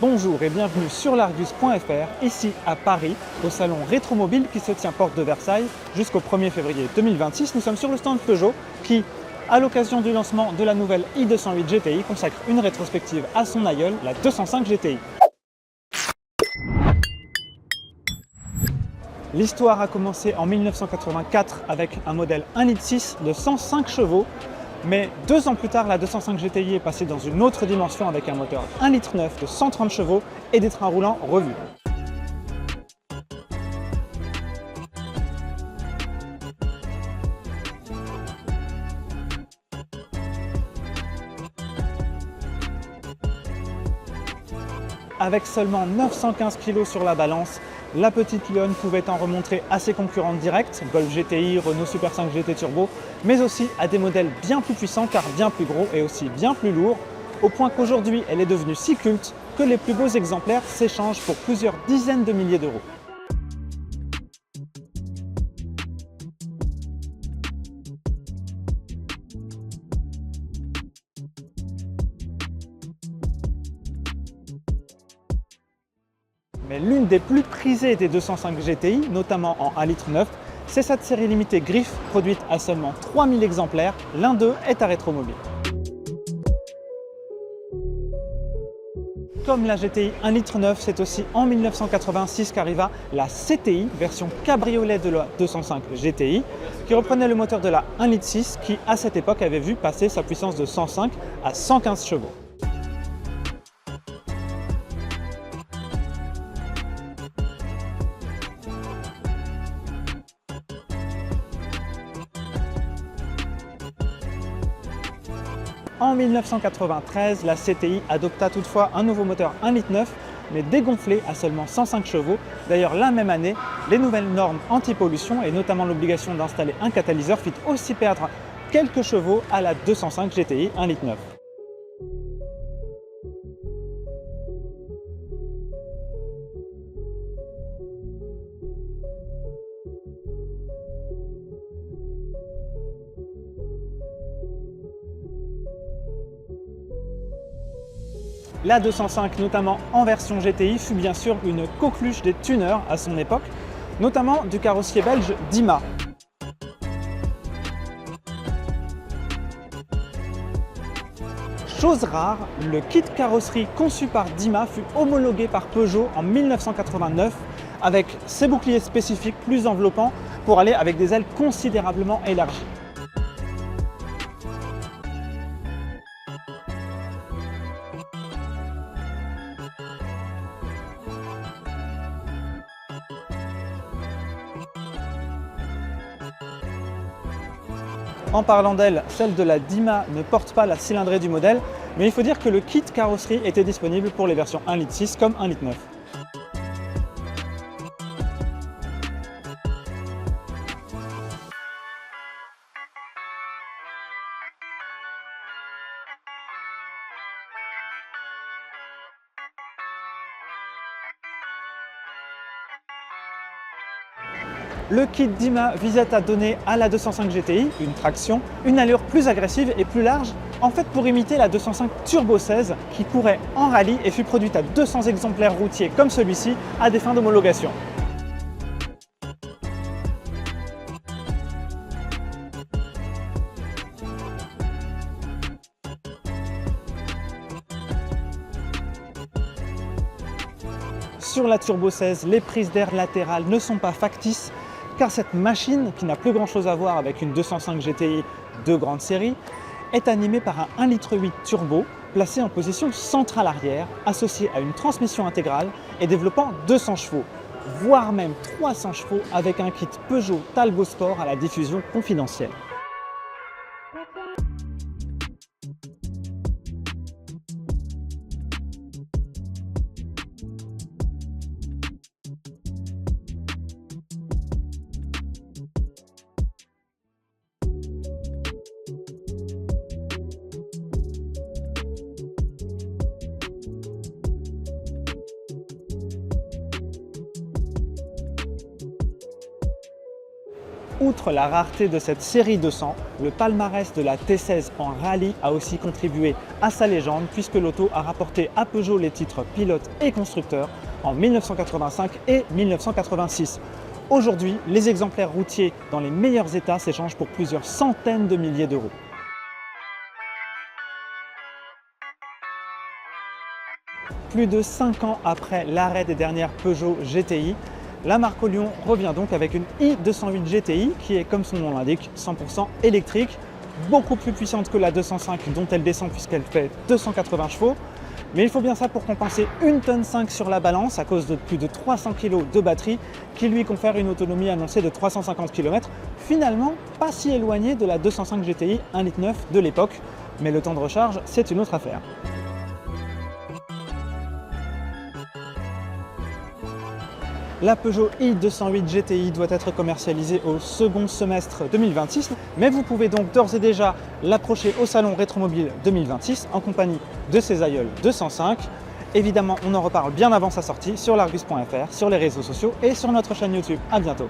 Bonjour et bienvenue sur l'Argus.fr, ici à Paris, au salon Rétromobile qui se tient porte de Versailles jusqu'au 1er février 2026. Nous sommes sur le stand Peugeot qui, à l'occasion du lancement de la nouvelle i208 GTI, consacre une rétrospective à son aïeul, la 205 GTI. L'histoire a commencé en 1984 avec un modèle 1,6 litre de 105 chevaux. Mais 2 ans plus tard, la 205 GTI est passée dans une autre dimension avec un moteur 1,9 litre de 130 chevaux et des trains roulants revus. Avec seulement 915 kg sur la balance, la petite lionne pouvait en remontrer à ses concurrentes directes, Golf GTI, Renault Super 5 GT Turbo, mais aussi à des modèles bien plus puissants car bien plus gros et aussi bien plus lourds, au point qu'aujourd'hui elle est devenue si culte que les plus beaux exemplaires s'échangent pour plusieurs dizaines de milliers d'euros. Mais l'une des plus prisées des 205 GTI, notamment en 1,9 litre, c'est cette série limitée Griff, produite à seulement 3000 exemplaires. L'un d'eux est à Rétromobile. Comme la GTI 1,9 litre, c'est aussi en 1986 qu'arriva la CTI, version cabriolet de la 205 GTI, qui reprenait le moteur de la 1,6 litre qui, à cette époque, avait vu passer sa puissance de 105 à 115 chevaux. En 1993, la CTI adopta toutefois un nouveau moteur 1,9 litre, mais dégonflé à seulement 105 chevaux. D'ailleurs, la même année, les nouvelles normes anti-pollution et notamment l'obligation d'installer un catalyseur fit aussi perdre quelques chevaux à la 205 GTI 1,9 litre. La 205, notamment en version GTI, fut bien sûr une coqueluche des tuners à son époque, notamment du carrossier belge Dima. Chose rare, le kit carrosserie conçu par Dima fut homologué par Peugeot en 1989 avec ses boucliers spécifiques plus enveloppants pour aller avec des ailes considérablement élargies. En parlant d'ailes, celle de la Dima ne porte pas la cylindrée du modèle, mais il faut dire que le kit carrosserie était disponible pour les versions 1,6 litre comme 1,9 litre. Le kit Dima visait à donner à la 205 GTI, une traction, une allure plus agressive et plus large, en fait pour imiter la 205 Turbo 16 qui courait en rallye et fut produite à 200 exemplaires routiers comme celui-ci à des fins d'homologation. Sur la Turbo 16, les prises d'air latérales ne sont pas factices, car cette machine, qui n'a plus grand chose à voir avec une 205 GTI de grande série, est animée par un 1,8 litre turbo placé en position centrale arrière, associé à une transmission intégrale et développant 200 chevaux, voire même 300 chevaux avec un kit Peugeot Talgo Sport à la diffusion confidentielle. Outre la rareté de cette série 200, le palmarès de la T16 en rallye a aussi contribué à sa légende puisque l'auto a rapporté à Peugeot les titres pilote et constructeur en 1985 et 1986. Aujourd'hui, les exemplaires routiers dans les meilleurs états s'échangent pour plusieurs centaines de milliers d'euros. Plus de 5 ans après l'arrêt des dernières Peugeot GTI, la marque Olion revient donc avec une i208 GTI qui est, comme son nom l'indique, 100% électrique, beaucoup plus puissante que la 205 dont elle descend puisqu'elle fait 280 chevaux. Mais il faut bien ça pour compenser 1,5 tonne sur la balance à cause de plus de 300 kg de batterie qui lui confère une autonomie annoncée de 350 km, finalement pas si éloignée de la 205 GTI 1,9 litre de l'époque. Mais le temps de recharge, c'est une autre affaire. La Peugeot i208 GTI doit être commercialisée au second semestre 2026, mais vous pouvez donc d'ores et déjà l'approcher au salon Rétromobile 2026 en compagnie de ses aïeuls 205. Évidemment, on en reparle bien avant sa sortie sur l'Argus.fr, sur les réseaux sociaux et sur notre chaîne YouTube. À bientôt.